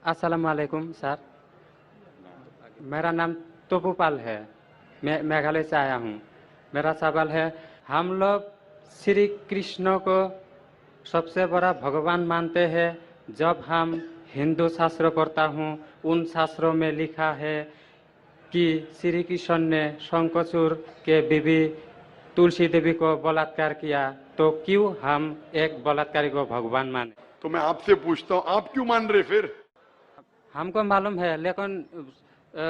अस्सलाम वालेकुम सर। मेरा नाम तोपूपाल है। मैं मेघालय से आया हूँ। मेरा सवाल है, हम लोग श्री कृष्ण को सबसे बड़ा भगवान मानते हैं। जब हम हिंदू शास्त्र पढ़ता हूँ, उन शास्त्रों में लिखा है कि श्री कृष्ण ने शंखचूड़ के बीवी तुलसी देवी को बलात्कार किया, तो क्यों हम एक बलात्कारी को भगवान माने? तो मैं आपसे पूछता हूँ, आप क्यों मान रहे फिर? हमको मालूम है, लेकिन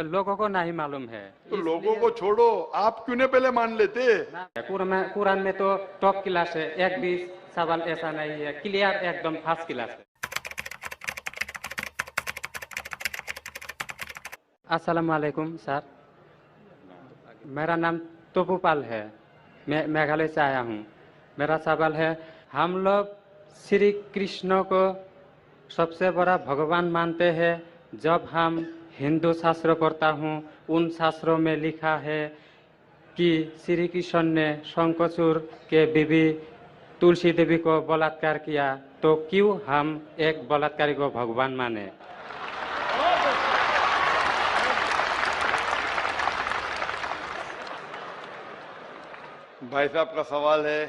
लोगों को नहीं मालूम है। तो लोगों को छोड़ो, आप क्यों नहीं पहले मान लेते? कुरान में तो टॉप क्लास है, एक भी सवाल ऐसा नहीं है, क्लियर एकदम फर्स्ट क्लास है। अस्सलाम वालेकुम सर। मेरा नाम तोपूपाल है। मैं मेघालय से आया हूँ। मेरा सवाल है, हम लोग श्री कृष्ण को सबसे बड़ा भगवान मानते हैं। जब हम हिंदू शास्त्र पढ़ता हूँ, उन शास्त्रों में लिखा है कि श्री कृष्ण ने शंखचूड़ के बीवी तुलसी देवी को बलात्कार किया, तो क्यों हम एक बलात्कारी को भगवान माने? भाई साहब का सवाल है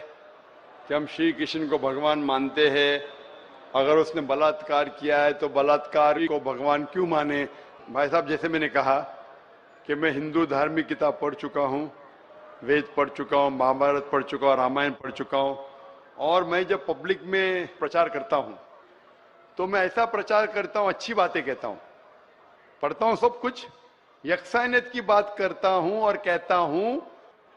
कि हम श्री कृष्ण को भगवान मानते हैं, अगर उसने बलात्कार किया है तो बलात्कारी को भगवान क्यों माने? भाई साहब, जैसे मैंने कहा कि मैं हिंदू धार्मिक किताब पढ़ चुका हूँ, वेद पढ़ चुका हूँ, महाभारत पढ़ चुका हूँ, रामायण पढ़ चुका हूँ, और मैं जब पब्लिक में प्रचार करता हूँ तो मैं ऐसा प्रचार करता हूँ, अच्छी बातें कहता हूँ, पढ़ता हूँ सब कुछ, यकसानियत की बात करता हूँ और कहता हूँ,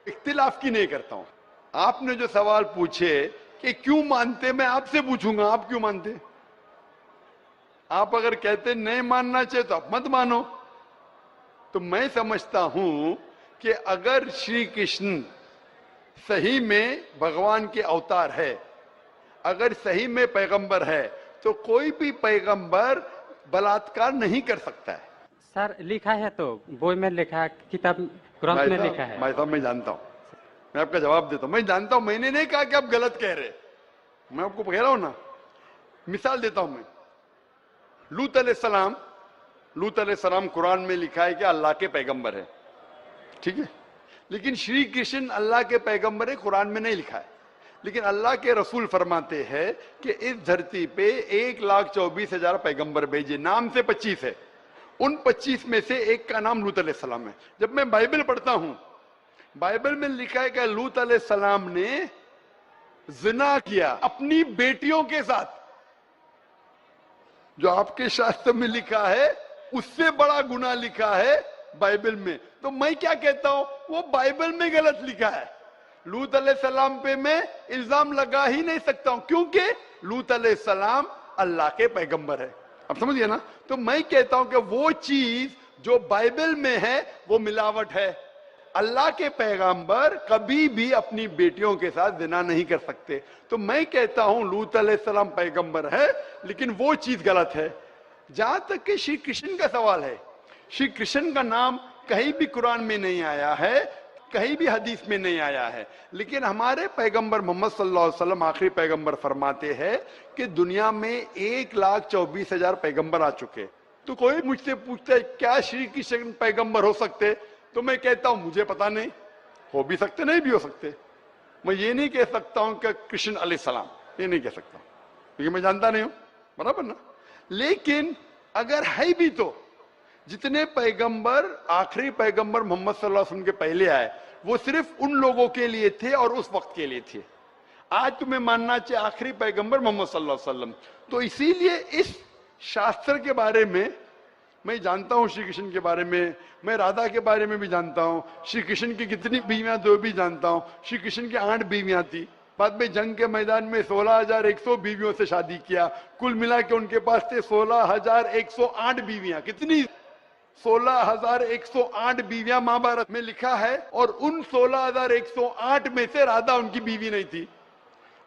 इख्तिलाफ की नहीं करता हूँ। आपने जो सवाल पूछे कि क्यों मानते, मैं आपसे पूछूंगा आप क्यों मानते? आप अगर कहते नहीं मानना चाहिए तो आप मत मानो। तो मैं समझता हूं कि अगर श्री कृष्ण सही में भगवान के अवतार है, अगर सही में पैगंबर है, तो कोई भी पैगंबर बलात्कार नहीं कर सकता है। सर लिखा है, तो बोई में लिखा है, किताब ग्रंथ में लिखा है। भाई साहब, मैं जानता हूं, मैं आपका जवाब देता हूं, मैं जानता हूं, मैंने नहीं कहा कि आप गलत कह रहे, मैं आपको कह रहा हूं ना। मिसाल देता हूं मैं, लूत अलैहिस्सलाम कुरान में लिखा है कि अल्लाह के पैगंबर है, ठीक है, लेकिन श्री कृष्ण अल्लाह के पैगंबर है, कुरान में नहीं लिखा है। लेकिन अल्लाह के रसूल फरमाते हैं कि इस धरती पे 1,24,000 पैगंबर भेजे, नाम से 25 है, उन 25 में से एक का नाम लूत अलैहिस्सलाम है। जब मैं बाइबल पढ़ता हूं, बाइबल में लिखा है कि लूत अलैहिस्सलाम ने जिना किया अपनी बेटियों के साथ। जो आपके शास्त्र में लिखा है उससे बड़ा गुनाह लिखा है बाइबल में। तो मैं क्या कहता हूं, वो बाइबल में गलत लिखा है। लूत अलैहिस्सलाम पे मैं इल्जाम लगा ही नहीं सकता हूं, क्योंकि लूत अलैहिस्सलाम अल्लाह के पैगंबर है। अब समझिए ना। तो मैं कहता हूं कि वो चीज जो बाइबल में है वो मिलावट है। अल्लाह के पैगंबर कभी भी अपनी बेटियों के साथ जिना नहीं कर सकते। तो मैं कहता हूं लूत अलैहिस्सलाम पैगंबर है, लेकिन वो चीज गलत है। जहां तक कि श्री कृष्ण का सवाल है, श्री कृष्ण का नाम कहीं भी कुरान में नहीं आया है, कहीं भी हदीस में नहीं आया है, लेकिन हमारे पैगंबर मोहम्मद सल्लल्लाहु अलैहि वसल्लम आखिरी पैगंबर फरमाते हैं कि दुनिया में 1,24,000 पैगंबर आ चुके। तो कोई मुझसे पूछता है क्या श्री कृष्ण पैगंबर हो सकते, तो मैं कहता हूं मुझे पता नहीं, हो भी सकते नहीं भी हो सकते। मैं ये नहीं कह सकता हूं कि कृष्ण अलैहिस्सलाम, ये नहीं कह सकता क्योंकि मैं जानता नहीं हूं, बराबर ना। लेकिन अगर है भी तो जितने पैगंबर आखिरी पैगंबर मोहम्मद सल्लल्लाहु अलैहि वसल्लम के पहले आए वो सिर्फ उन लोगों के लिए थे और उस वक्त के लिए थे। आज तुम्हें मानना चाहिए आखिरी पैगंबर मोहम्मद सल्लल्लाहु अलैहि वसल्लम। तो इसीलिए इस शास्त्र के बारे में मैं जानता हूं, श्री कृष्ण के बारे में, मैं राधा के बारे में भी जानता हूं, श्री कृष्ण की कितनी बीवियां दो भी जानता हूं। श्री कृष्ण की 8 बीवियां थी, बाद में जंग के मैदान में 16,100 बीवियों से शादी किया, कुल मिला के उनके पास थे 16,108 बीवियां। कितनी? 16,108 बीवियां महाभारत में लिखा है, और उन 16,108 में से राधा उनकी बीवी नहीं थी।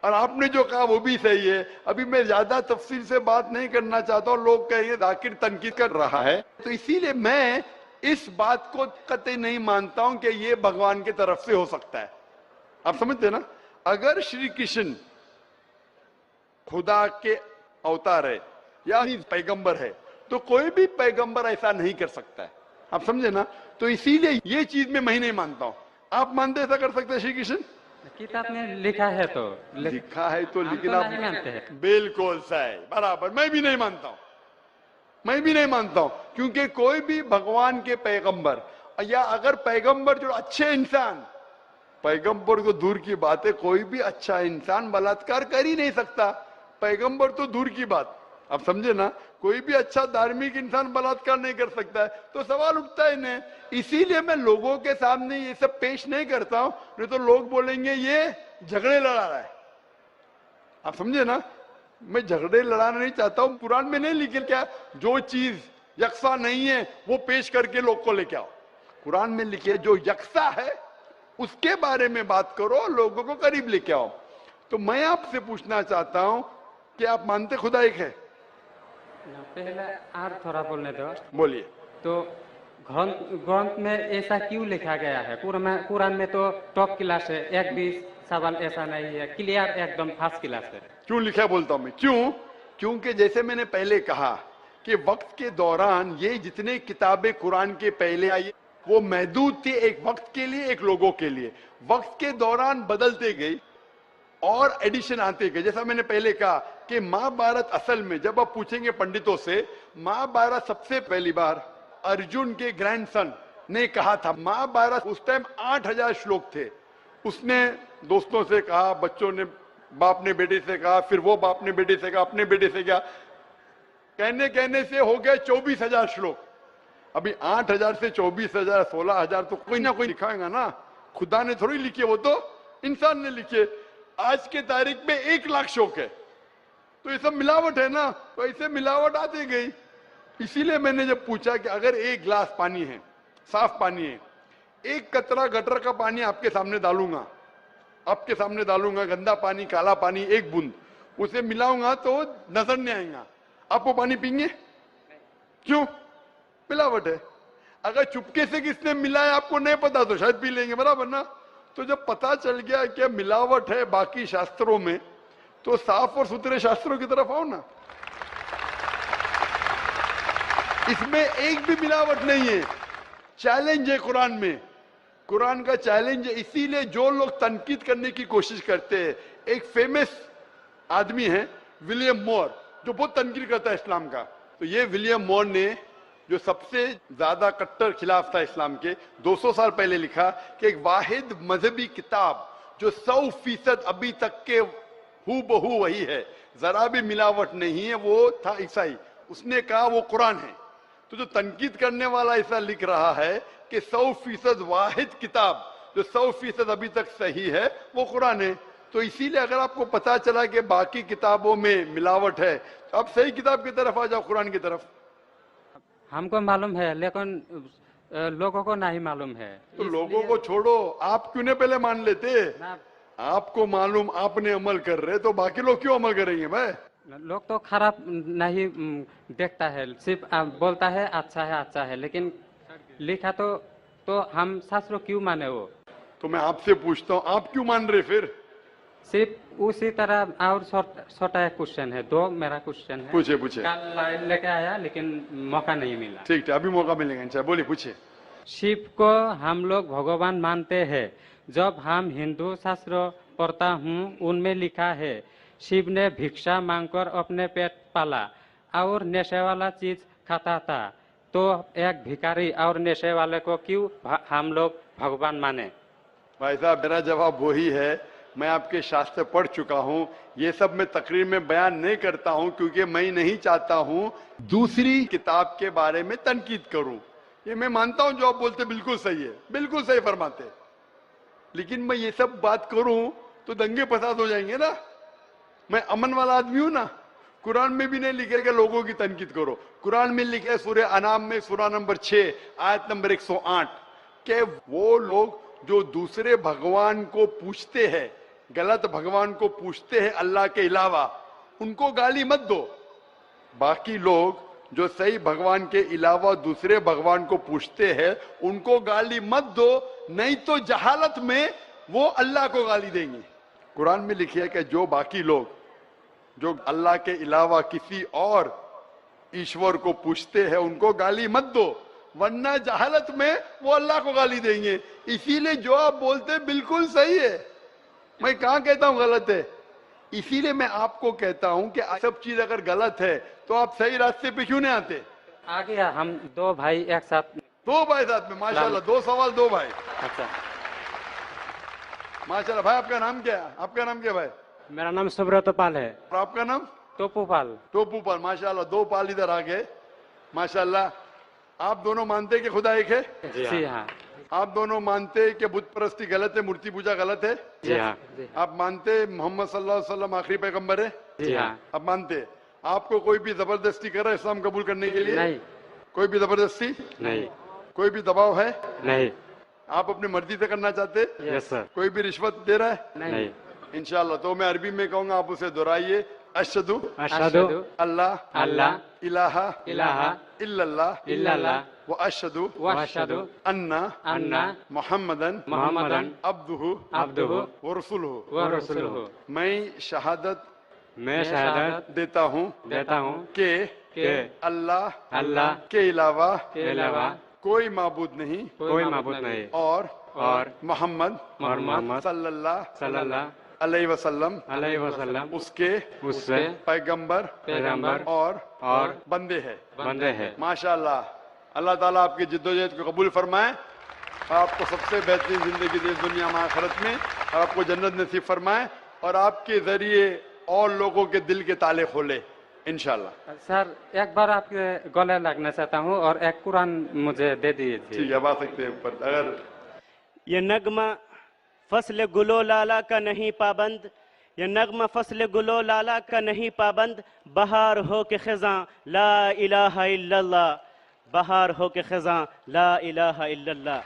और आपने जो कहा वो भी सही है। अभी मैं ज्यादा तफसील से बात नहीं करना चाहता हूं, लोग कहेंगे जाकिर तनकीद कर रहा है, तो इसीलिए मैं इस बात को कतई नहीं मानता हूं कि ये भगवान की तरफ से हो सकता है। आप समझते ना। अगर श्री कृष्ण खुदा के अवतार है या पैगंबर है, तो कोई भी पैगंबर ऐसा नहीं कर सकता है, आप समझे ना। तो इसीलिए ये चीज में मैं नहीं मानता हूं। आप मानते ऐसा कर सकते हैं श्री कृष्ण? किताब में लिखा है तो लिखा है तो, हम लेकिन तो आप नहीं मानते हैं। बिल्कुल सही, बराबर, मैं भी नहीं मानता हूं, मैं भी नहीं मानता हूं। क्योंकि कोई भी भगवान के पैगंबर, या अगर पैगंबर जो अच्छे इंसान, पैगंबर को दूर की बात है, कोई भी अच्छा इंसान बलात्कार कर ही नहीं सकता। पैगंबर तो दूर की बात, आप समझे ना, कोई भी अच्छा धार्मिक इंसान बलात्कार नहीं कर सकता है। तो सवाल उठता है नहीं। इसीलिए मैं लोगों के सामने ये सब पेश नहीं करता हूं, नहीं तो लोग बोलेंगे ये झगड़े लड़ा रहा है, आप समझे ना। मैं झगड़े लड़ाना नहीं चाहता हूं। कुरान में नहीं लिखे क्या, जो चीज यकसा नहीं है वो पेश करके लोग को लेके आओ। कुरान में लिखे जो यकसा है उसके बारे में बात करो, लोगों को करीब लेके आओ। तो मैं आपसे पूछना चाहता हूं कि आप मानते खुदा एक है? पहले और थोड़ा बोलने दो। बोलिए। तो ग्रंथ में ऐसा क्यों लिखा गया है? कुरान में तो टॉप क्लास है, एक भी सवाल ऐसा नहीं है, क्लियर एकदम फर्स्ट क्लास है। क्यों लिखा है बोलता हूं मैं, क्यों? क्योंकि जैसे मैंने पहले कहा कि वक्त के दौरान ये जितने किताबें कुरान के पहले आई वो महदूद थी, एक वक्त के लिए, एक लोगों के लिए। वक्त के दौरान बदलते गई और एडिशन आते गए। जैसा मैंने पहले कहा कि महाभारत असल में, जब आप पूछेंगे पंडितों से, महाभारत सबसे पहली बार अर्जुन के ग्रैंडसन ने कहा था। महाभारत उस टाइम 8000 श्लोक थे। उसने दोस्तों से कहा, बच्चों ने बाप ने बेटे से कहा, फिर वो बाप ने बेटे से कहा, अपने बेटे से कहा, कहने कहने से हो गए 24,000 श्लोक। अभी 8000 से 24,000 16,000 तो कोई ना कोई लिखाएगा ना, खुदा ने थोड़ी लिखे, वो तो इंसान ने लिखे। आज के तारीख में 1 लाख श्लोक है, तो ये सब मिलावट है ना, तो ऐसे मिलावट आती गई। इसीलिए मैंने जब पूछा कि अगर 1 गिलास पानी है, साफ पानी है, 1 कतरा गटर का पानी आपके सामने डालूंगा, आपके सामने डालूंगा, गंदा पानी, काला पानी, 1 बूंद उसे मिलाऊंगा तो नजर नहीं आएगा, आप वो पानी पीएंगे? क्यों? मिलावट है। अगर चुपके से किसने मिलाया आपको नहीं पता तो शायद पी लेंगे, बराबर ना। तो जब पता चल गया कि मिलावट है बाकी शास्त्रों में, तो साफ और सुथरे शास्त्रों की तरफ आओ ना। इसमें एक भी मिलावट नहीं है। चैलेंज है कुरान में, कुरान का चैलेंज है। इसीलिए जो लोग तनकीद करने की कोशिश करते हैं, एक फेमस आदमी है विलियम मोर, जो बहुत तनकीद करता है इस्लाम का। तो ये विलियम मोर ने, जो सबसे ज्यादा कट्टर खिलाफ था इस्लाम के, 200 साल पहले लिखा कि एक वाहिद मजहबी किताब जो 100% अभी तक के हूबहू वही है, जरा भी मिलावट नहीं है, वो था ईसाई। उसने कहा वो कुरान है। तो जो तनकीद करने वाला ऐसा लिख रहा है कि 100% वाहिद किताब जो 100% अभी तक सही है वो कुरान है। तो इसीलिए अगर आपको पता चला कि बाकी किताबों में मिलावट है, तो आप सही किताब की तरफ आ जाओ, कुरान की तरफ। हमको मालूम है, लेकिन लोगों को नहीं मालूम है। तो लोगों को छोड़ो, आप क्यों नहीं पहले मान लेते? ना, आपको मालूम, आपने अमल कर रहे, तो बाकी लोग क्यों अमल करेंगे भाई? लोग तो खराब नहीं देखता है, सिर्फ बोलता है अच्छा है, लेकिन लिखा तो हम शास्त्रों क्यों माने वो? तो मैं आपसे पूछता हूँ, आप क्यों मान रहे फिर? सिर्फ उसी तरह। और छोटा एक क्वेश्चन है, 2 मेरा क्वेश्चन है। पूछे पूछे। कल लेके आया लेकिन मौका नहीं मिला। ठीक है, अभी मौका मिलेगा इंशाल्लाह, बोलिए, पूछिए। शिव को हम लोग भगवान मानते हैं। जब हम हिंदू शास्त्र पढ़ता हूँ, उनमें लिखा है शिव ने भिक्षा मांगकर अपने पेट पाला और नशे वाला चीज खाता था। तो एक भिखारी और नशे वाले को क्यों हम लोग भगवान माने? भाई साहब, मेरा जवाब वही है, मैं आपके शास्त्र पढ़ चुका हूँ। ये सब मैं तकरीर में बयान नहीं करता हूँ, क्योंकि मैं नहीं चाहता हूँ दूसरी किताब के बारे में तनकीद करूँ। ये मैं मानता हूँ जो आप बोलते बिल्कुल सही है, बिल्कुल सही फरमाते, लेकिन मैं ये सब बात करूँ तो दंगे फसाद हो जाएंगे ना। मैं अमन वाला आदमी हूं ना। कुरान में भी नहीं लिखे कि लोगों की तनकीद करो। कुरान में लिखे सूरह अनाम में सूरह नंबर 6 आयत नंबर 108 के वो लोग जो दूसरे भगवान को पूछते हैं, गलत भगवान को पूछते हैं अल्लाह के अलावा, उनको गाली मत दो। बाकी लोग जो सही भगवान के अलावा दूसरे भगवान को पूछते हैं उनको गाली मत दो, नहीं तो जहालत में वो अल्लाह को गाली देंगे। कुरान में लिखी है कि जो बाकी लोग जो अल्लाह के अलावा किसी और ईश्वर को पूछते हैं उनको गाली मत दो, वरना जहालत में वो अल्लाह को गाली देंगे। इसीलिए जो आप बोलते हैं बिल्कुल सही है, मैं कहां कहता हूं गलत है। इसीलिए मैं आपको कहता हूं कि सब चीज अगर गलत है तो आप सही रास्ते पे क्यों नहीं आते। आ गया, हम दो भाई एक साथ। दो भाई साथ में, माशाल्लाह, दो सवाल दो भाई, अच्छा माशाल्लाह। भाई आपका नाम क्या है? आपका नाम क्या भाई? मेरा नाम सुब्रत पाल है। और आपका नाम? टोपू पाल। टोपू पाल, माशाल्लाह, दो पाल इधर आ गए, माशाल्लाह। आप दोनों मानते हैं कि खुदा एक है? जी हाँ। आप दोनों मानते हैं कि बुत परस्ती गलत है, मूर्ति पूजा गलत है? जी हाँ। आप मानते हैं मोहम्मद सल्लल्लाहु अलैहि वसल्लम आखिरी पैगंबर है? जी हाँ। आप मानते हैं? आपको कोई भी जबरदस्ती कर रहा है इस्लाम कबूल करने के लिए? नहीं। कोई भी जबरदस्ती नहीं। कोई भी दबाव है? नहीं। आप अपनी मर्जी से करना चाहते? Yes sir. कोई भी रिश्वत दे रहा है? नहीं। इंशाल्लाह। तो मैं अरबी में कहूंगा, आप उसे दोहराइए। अशहदु अशहदु अल्लाह अल्लाह इलाहा इलाहा इल्लल्लाह इल्लल्लाह व अशहदु व अशहदु अन्ना अन्ना मुहम्मदन मुहम्मदन अब्दुहु अब्दुहु व रसूलुहु। व रसूलुहु। मैं शहादत मैं शहादत देता हूँ देता हूँ कि कि अल्लाह अल्लाह के अलावा के अलावा कोई माबूद नहीं कोई माबूद नहीं और मोहम्मद मोहम्मद सल्लल्लाहु अलैहि अलैहि वसल्लम उसके उससे पैगंबर पैगंबर और बंदे है। बंदे हैं। माशाल्लाह, अल्लाह ताला आपकी जिद्दोजहद को कबूल फरमाए, आपको सबसे बेहतरीन जिंदगी दे दुनिया में आखिरत में, और आपको जन्नत नसीब फरमाए, और आपके जरिए और लोगों के दिल के ताले खोले इंशाल्लाह। सर एक बार आपके गले लगना चाहता हूँ और एक कुरान मुझे दे दीजिए। ठीक है, अब आ सकते हैं ऊपर। अगर ये नगमा फसल गुलो लाला का नहीं पाबंद, ये नगमा फसल गुलो लाला का नहीं पाबंद, बहार हो के खिज़ां ला इलाहा इल्लल्लाह, बहार हो के खिज़ां ला इलाहा इल्लल्लाह।